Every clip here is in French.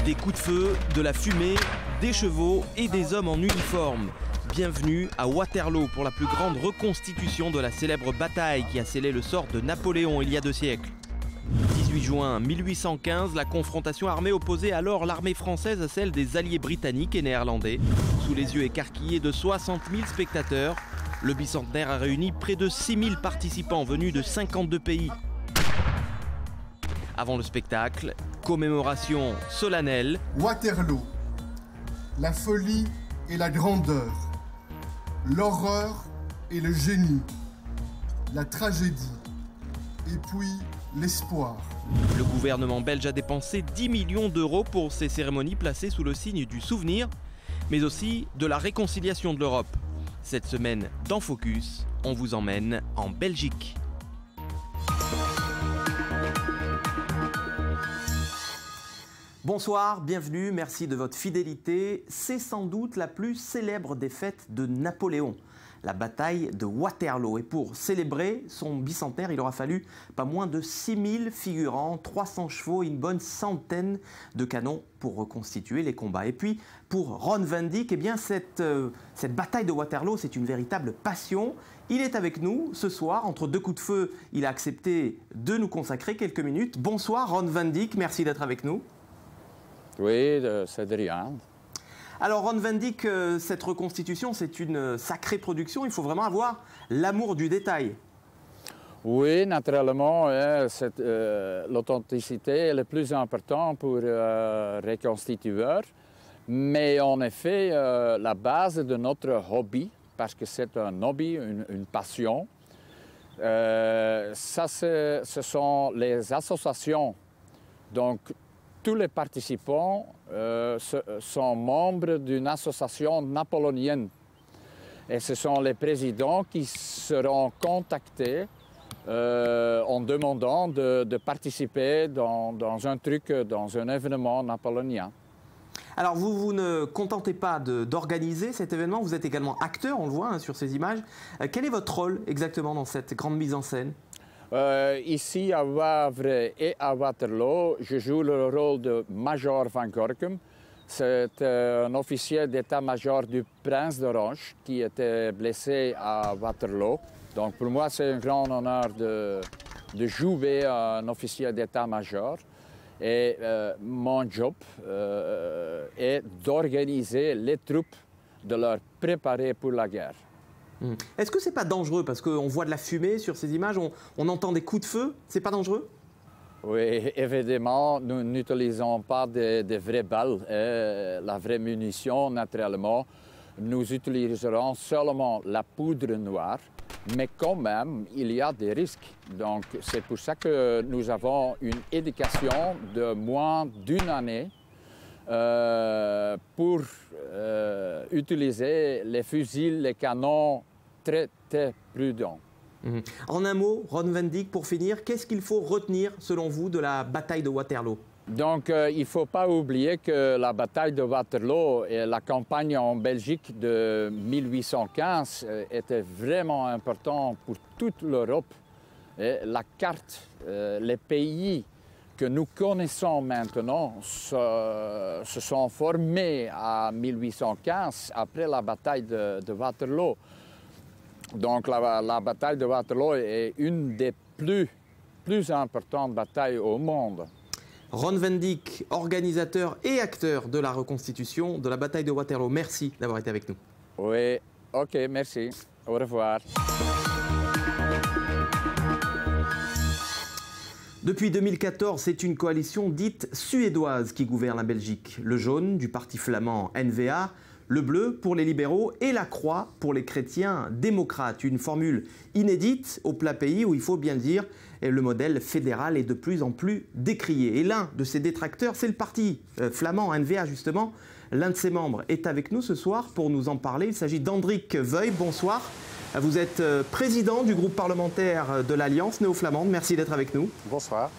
Des coups de feu, de la fumée, des chevaux et des hommes en uniforme. Bienvenue à Waterloo pour la plus grande reconstitution de la célèbre bataille qui a scellé le sort de Napoléon il y a 2 siècles. 18 juin 1815, la confrontation armée opposait alors l'armée française à celle des alliés britanniques et néerlandais. Sous les yeux écarquillés de 60 000 spectateurs, le bicentenaire a réuni près de 6 000 participants venus de 52 pays. Avant le spectacle, commémoration solennelle. Waterloo, la folie et la grandeur, l'horreur et le génie, la tragédie, et puis l'espoir. Le gouvernement belge a dépensé 10 millions d'euros pour ces cérémonies placées sous le signe du souvenir, mais aussi de la réconciliation de l'Europe. Cette semaine, dans Focus, on vous emmène en Belgique. Bonsoir, bienvenue, merci de votre fidélité. C'est sans doute la plus célèbre défaite de Napoléon, la bataille de Waterloo. Et pour célébrer son bicentenaire, il aura fallu pas moins de 6000 figurants, 300 chevaux et une bonne centaine de canons pour reconstituer les combats. Et puis, pour Ron Van Dijk, eh bien, cette bataille de Waterloo, c'est une véritable passion. Il est avec nous ce soir, entre 2 coups de feu, il a accepté de nous consacrer quelques minutes. Bonsoir Ron Van Dijk, merci d'être avec nous. Oui, c'est de rien. Alors Ron Van Dijk, cette reconstitution, c'est une sacrée production. Il faut vraiment avoir l'amour du détail. Oui, naturellement, l'authenticité est le plus important pour reconstitueur. Mais en effet, la base de notre hobby, parce que c'est un hobby, une passion, ce sont les associations. Donc, tous les participants sont membres d'une association napoléonienne. Et ce sont les présidents qui seront contactés en demandant de participer dans un truc, dans un événement napoléonien. Alors vous ne contentez pas d'organiser cet événement, vous êtes également acteur, on le voit sur ces images. Quel est votre rôle exactement dans cette grande mise en scène ? Ici à Wavre et à Waterloo, je joue le rôle de Major van Gorkum. C'est un officier d'état-major du prince d'Orange qui était blessé à Waterloo. Donc pour moi, c'est un grand honneur de jouer un officier d'état-major. Et mon job est d'organiser les troupes, de leur préparer pour la guerre. Est-ce que c'est pas dangereux? Parce qu'on voit de la fumée sur ces images, on entend des coups de feu. C'est pas dangereux? Oui, évidemment, nous n'utilisons pas des vraies balles, la vraie munition, naturellement. Nous utiliserons seulement la poudre noire, mais quand même, il y a des risques. Donc, c'est pour ça que nous avons une éducation de moins d'1 année pour utiliser les fusils, les canons très, très prudents. En un mot, Ron Van Dijk, pour finir, qu'est-ce qu'il faut retenir, selon vous, de la bataille de Waterloo? Donc, il ne faut pas oublier que la bataille de Waterloo et la campagne en Belgique de 1815 étaient vraiment importantes pour toute l'Europe. La carte, les pays que nous connaissons maintenant se sont formés en 1815 après la bataille de Waterloo. Donc la bataille de Waterloo est une des plus importantes batailles au monde. Ron Van Dijk, organisateur et acteur de la reconstitution de la bataille de Waterloo. Merci d'avoir été avec nous. Oui, ok, merci. Au revoir. Depuis 2014, c'est une coalition dite suédoise qui gouverne la Belgique. Le jaune du parti flamand N-VA, le bleu pour les libéraux et la croix pour les chrétiens démocrates. Une formule inédite au plat pays où, il faut bien le dire, le modèle fédéral est de plus en plus décrié. Et l'un de ses détracteurs, c'est le parti flamand N-VA justement. L'un de ses membres est avec nous ce soir pour nous en parler. Il s'agit d'Hendrik Wuyp. Bonsoir. Vous êtes président du groupe parlementaire de l'Alliance néo-flamande. Merci d'être avec nous. Bonsoir.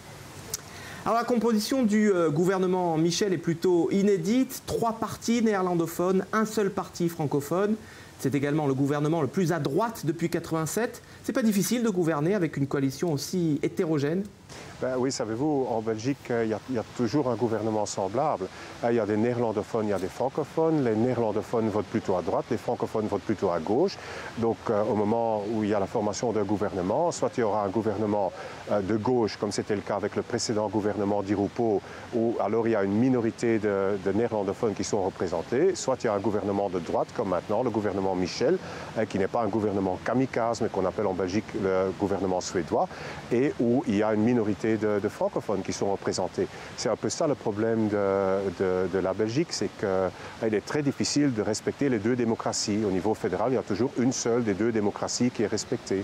Alors la composition du gouvernement Michel est plutôt inédite. 3 partis néerlandophones, un seul parti francophone. C'est également le gouvernement le plus à droite depuis 1987. C'est pas difficile de gouverner avec une coalition aussi hétérogène? Ben oui, savez-vous, en Belgique, il y a toujours un gouvernement semblable. Il y a des néerlandophones, il y a des francophones. Les néerlandophones votent plutôt à droite, les francophones votent plutôt à gauche. Donc, au moment où il y a la formation d'un gouvernement, soit il y aura un gouvernement de gauche, comme c'était le cas avec le précédent gouvernement Di Rupo, où alors il y a une minorité de néerlandophones qui sont représentés, soit il y a un gouvernement de droite, comme maintenant le gouvernement Michel, qui n'est pas un gouvernement kamikaze, mais qu'on appelle en Belgique le gouvernement suédois, et où il y a une minorité de francophones qui sont représentés. C'est un peu ça le problème de la Belgique, c'est qu'il est très difficile de respecter les deux démocraties. Au niveau fédéral, il y a toujours une seule des deux démocraties qui est respectée.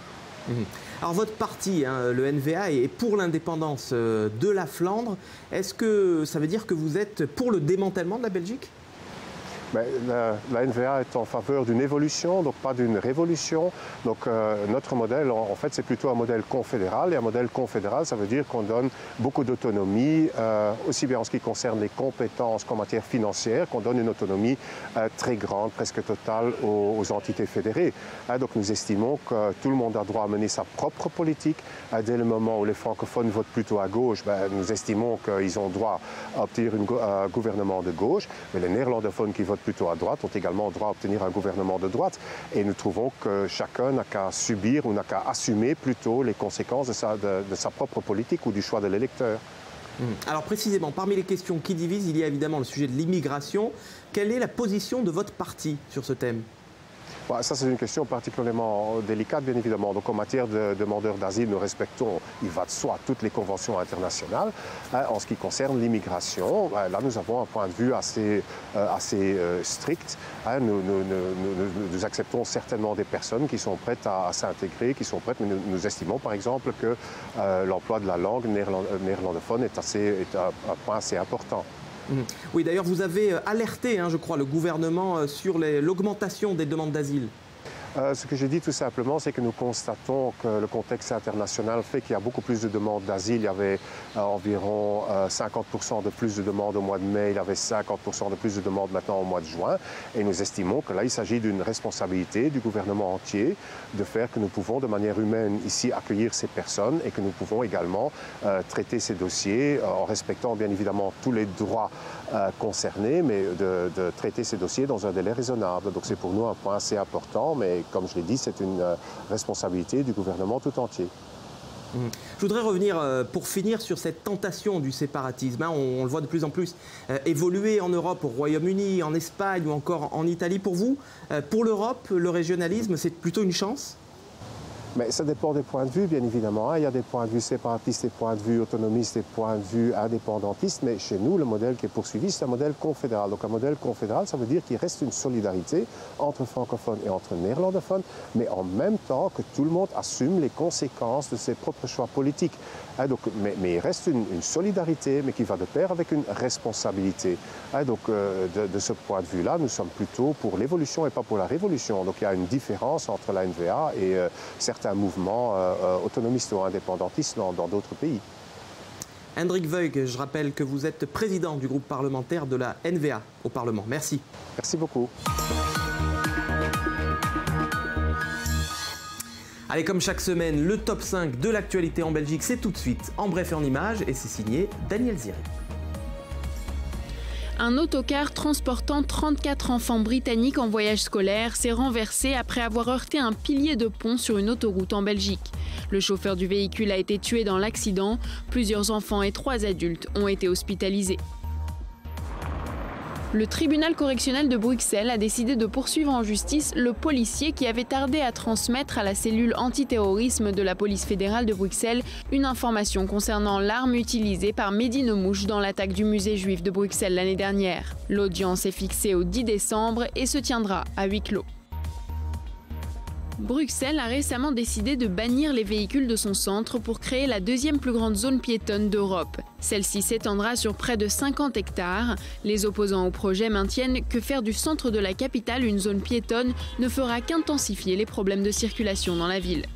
Alors votre parti, le NVA, est pour l'indépendance de la Flandre. Est-ce que ça veut dire que vous êtes pour le démantèlement de la Belgique ? Mais la NVA est en faveur d'une évolution, donc pas d'une révolution. Donc notre modèle, en fait, c'est plutôt un modèle confédéral. Et un modèle confédéral, ça veut dire qu'on donne beaucoup d'autonomie, aussi bien en ce qui concerne les compétences qu'en matière financière, qu'on donne une autonomie très grande, presque totale aux entités fédérées. Donc nous estimons que tout le monde a droit à mener sa propre politique. Dès le moment où les francophones votent plutôt à gauche, nous estimons qu'ils ont droit à obtenir un gouvernement de gauche. Mais les néerlandophones qui votent plutôt à droite ont également droit à obtenir un gouvernement de droite. Et nous trouvons que chacun n'a qu'à subir ou n'a qu'à assumer plutôt les conséquences de sa propre politique ou du choix de l'électeur. Alors précisément, parmi les questions qui divisent, il y a évidemment le sujet de l'immigration. Quelle est la position de votre parti sur ce thème ? Ça, c'est une question particulièrement délicate, bien évidemment. Donc, en matière de demandeurs d'asile, nous respectons, il va de soi, toutes les conventions internationales. En ce qui concerne l'immigration, là, nous avons un point de vue assez strict. Nous acceptons certainement des personnes qui sont prêtes à s'intégrer, qui sont prêtes, mais nous estimons, par exemple, que l'emploi de la langue néerlandophone est un point assez important. Oui, d'ailleurs, vous avez alerté, je crois, le gouvernement sur l'augmentation des demandes d'asile. Ce que j'ai dit tout simplement, c'est que nous constatons que le contexte international fait qu'il y a beaucoup plus de demandes d'asile. Il y avait environ 50% de plus de demandes au mois de mai, il y avait 50% de plus de demandes maintenant au mois de juin. Et nous estimons que là, il s'agit d'une responsabilité du gouvernement entier de faire que nous pouvons de manière humaine ici accueillir ces personnes et que nous pouvons également traiter ces dossiers en respectant bien évidemment tous les droits concernés, mais de traiter ces dossiers dans un délai raisonnable. Donc c'est pour nous un point assez important, mais comme je l'ai dit, c'est une responsabilité du gouvernement tout entier. Je voudrais revenir pour finir sur cette tentation du séparatisme. On le voit de plus en plus évoluer en Europe, au Royaume-Uni, en Espagne ou encore en Italie. Pour vous, pour l'Europe, le régionalisme, c'est plutôt une chance ? Mais ça dépend des points de vue, bien évidemment. Il y a des points de vue séparatistes, des points de vue autonomistes, des points de vue indépendantistes. Mais chez nous, le modèle qui est poursuivi, c'est un modèle confédéral. Donc un modèle confédéral, ça veut dire qu'il reste une solidarité entre francophones et entre néerlandophones, mais en même temps que tout le monde assume les conséquences de ses propres choix politiques. Mais il reste une solidarité, mais qui va de pair avec une responsabilité. Donc de ce point de vue-là, nous sommes plutôt pour l'évolution et pas pour la révolution. Donc il y a une différence entre la NVA et certains mouvements autonomistes ou indépendantistes dans d'autres pays. Hendrik Voig, je rappelle que vous êtes président du groupe parlementaire de la NVA au Parlement. Merci. Merci beaucoup. Allez, comme chaque semaine, le top 5 de l'actualité en Belgique, c'est tout de suite en bref et en images, et c'est signé Daniel Ziri. Un autocar transportant 34 enfants britanniques en voyage scolaire s'est renversé après avoir heurté un pilier de pont sur une autoroute en Belgique. Le chauffeur du véhicule a été tué dans l'accident. Plusieurs enfants et 3 adultes ont été hospitalisés. Le tribunal correctionnel de Bruxelles a décidé de poursuivre en justice le policier qui avait tardé à transmettre à la cellule antiterrorisme de la police fédérale de Bruxelles une information concernant l'arme utilisée par Mehdi Nemmouche dans l'attaque du musée juif de Bruxelles l'année dernière. L'audience est fixée au 10 décembre et se tiendra à huis clos. Bruxelles a récemment décidé de bannir les véhicules de son centre pour créer la deuxième plus grande zone piétonne d'Europe. Celle-ci s'étendra sur près de 50 hectares. Les opposants au projet maintiennent que faire du centre de la capitale une zone piétonne ne fera qu'intensifier les problèmes de circulation dans la ville.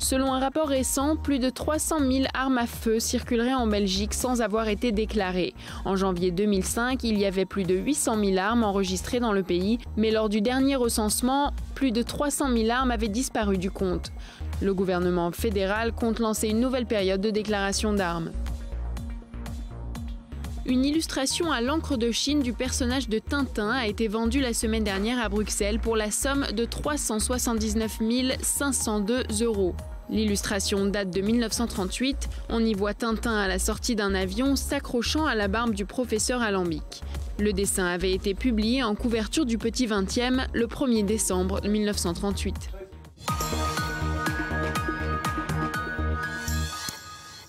Selon un rapport récent, plus de 300 000 armes à feu circuleraient en Belgique sans avoir été déclarées. En janvier 2005, il y avait plus de 800 000 armes enregistrées dans le pays, mais lors du dernier recensement, plus de 300 000 armes avaient disparu du compte. Le gouvernement fédéral compte lancer une nouvelle période de déclaration d'armes. Une illustration à l'encre de Chine du personnage de Tintin a été vendue la semaine dernière à Bruxelles pour la somme de 379 502 €. L'illustration date de 1938. On y voit Tintin à la sortie d'un avion s'accrochant à la barbe du professeur Alambic. Le dessin avait été publié en couverture du Petit 20e le 1er décembre 1938.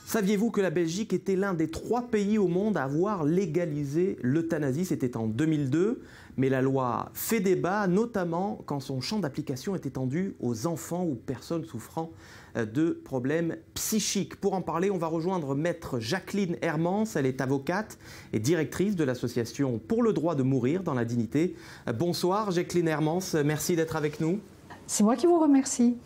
Saviez-vous que la Belgique était l'un des 3 pays au monde à avoir légalisé l'euthanasie? C'était en 2002, mais la loi fait débat, notamment quand son champ d'application est étendu aux enfants ou personnes souffrant de problèmes psychiques. Pour en parler, on va rejoindre maître Jacqueline Hermans. Elle est avocate et directrice de l'association pour le droit de mourir dans la dignité. Bonsoir Jacqueline Hermans, merci d'être avec nous. C'est moi qui vous remercie.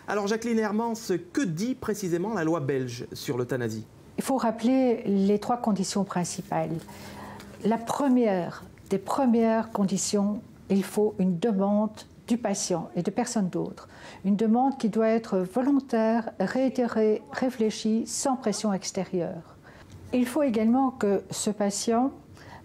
Alors Jacqueline Hermans, que dit précisément la loi belge sur l'euthanasie? Il faut rappeler les 3 conditions principales. La première des premières conditions, il faut une demande du patient et de personne d'autre. Une demande qui doit être volontaire, réitérée, réfléchie, sans pression extérieure. Il faut également que ce patient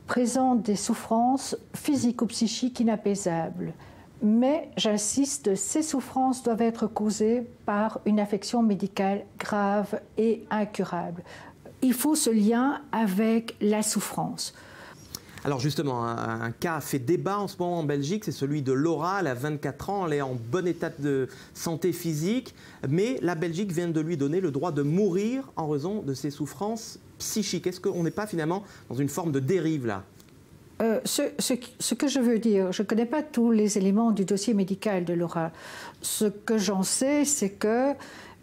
présente des souffrances physiques ou psychiques inapaisables. Mais, j'insiste, ces souffrances doivent être causées par une affection médicale grave et incurable. Il faut ce lien avec la souffrance. Alors justement, un cas fait débat en ce moment en Belgique, c'est celui de Laura, elle a 24 ans, elle est en bon état de santé physique, mais la Belgique vient de lui donner le droit de mourir en raison de ses souffrances psychiques. Est-ce qu'on n'est pas finalement dans une forme de dérive là ? Ce que je veux dire, je ne connais pas tous les éléments du dossier médical de Laura. Ce que j'en sais, c'est qu'elle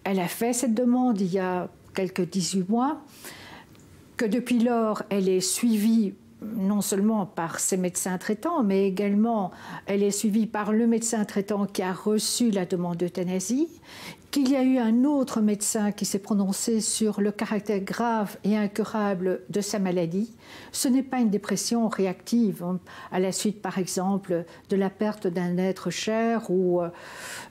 a fait cette demande il y a quelques 18 mois, que depuis lors, elle est suivie non seulement par ses médecins traitants, mais également elle est suivie par le médecin traitant qui a reçu la demande d'euthanasie, qu'il y a eu un autre médecin qui s'est prononcé sur le caractère grave et incurable de sa maladie. Ce n'est pas une dépression réactive, à la suite, par exemple, de la perte d'un être cher ou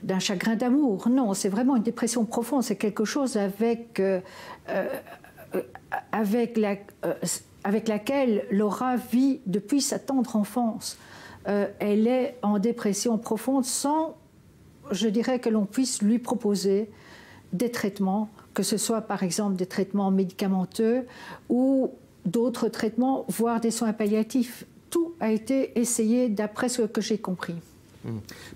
d'un chagrin d'amour. Non, c'est vraiment une dépression profonde, c'est quelque chose avec laquelle Laura vit depuis sa tendre enfance. Elle est en dépression profonde sans, je dirais, que l'on puisse lui proposer des traitements, que ce soit par exemple des traitements médicamenteux ou d'autres traitements, voire des soins palliatifs. Tout a été essayé d'après ce que j'ai compris.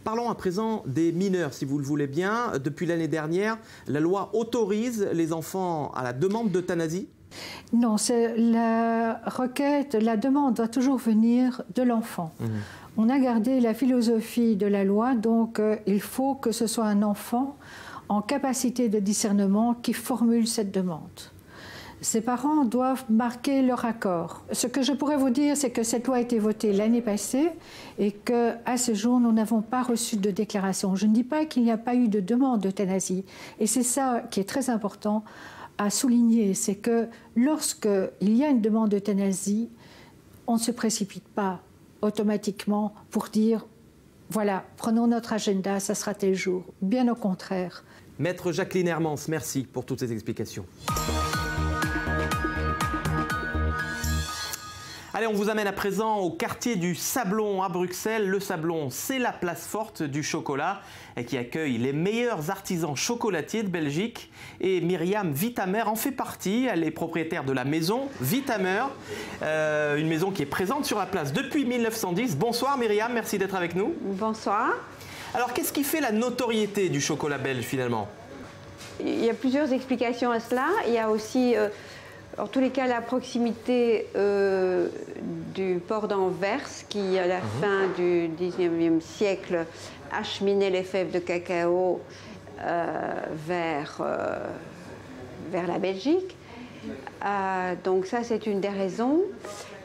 Parlons à présent des mineurs, si vous le voulez bien. Depuis l'année dernière, la loi autorise les enfants à la demande d'euthanasie. Non, la requête, la demande doit toujours venir de l'enfant. On a gardé la philosophie de la loi, donc il faut que ce soit un enfant en capacité de discernement qui formule cette demande. Ses parents doivent marquer leur accord. Ce que je pourrais vous dire, c'est que cette loi a été votée l'année passée et qu'à ce jour, nous n'avons pas reçu de déclaration. Je ne dis pas qu'il n'y a pas eu de demande d'euthanasie. Et c'est ça qui est très important à souligner, c'est que lorsqu'il y a une demande d'euthanasie, on ne se précipite pas automatiquement pour dire « voilà, prenons notre agenda, ça sera tel jour ». Bien au contraire. Maître Jacqueline Hermans, merci pour toutes ces explications. Allez, on vous amène à présent au quartier du Sablon à Bruxelles. Le Sablon, c'est la place forte du chocolat et qui accueille les meilleurs artisans chocolatiers de Belgique. Et Myriam Vitamer en fait partie. Elle est propriétaire de la maison Vitamer, une maison qui est présente sur la place depuis 1910. Bonsoir Myriam, merci d'être avec nous. Bonsoir. Alors, qu'est-ce qui fait la notoriété du chocolat belge finalement? Il y a plusieurs explications à cela. Il y a aussi... en tous les cas, la proximité du port d'Anvers, qui, à la fin du 19e siècle, acheminait les fèves de cacao vers la Belgique. Donc ça, c'est une des raisons.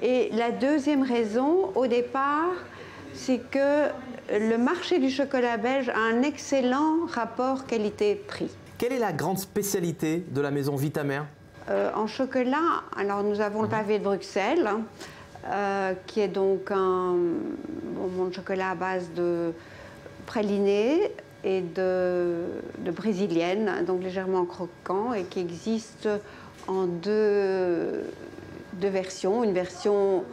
Et la deuxième raison, au départ, c'est que le marché du chocolat belge a un excellent rapport qualité-prix. Quelle est la grande spécialité de la maison Vitamère? En chocolat, alors nous avons le pavé de Bruxelles, qui est donc un bonbon de chocolat à base de praliné et de brésilienne, donc légèrement croquant, et qui existe en deux versions. Une version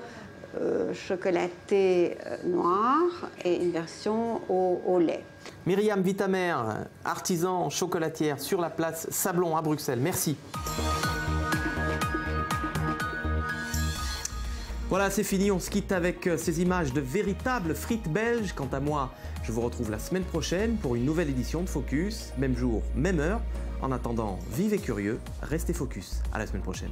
chocolatée noire et une version au lait. Myriam Vitamère, artisan chocolatière sur la place Sablon à Bruxelles. Merci. Voilà, c'est fini. On se quitte avec ces images de véritables frites belges. Quant à moi, je vous retrouve la semaine prochaine pour une nouvelle édition de Focus. Même jour, même heure. En attendant, vive et curieux, restez focus. À la semaine prochaine.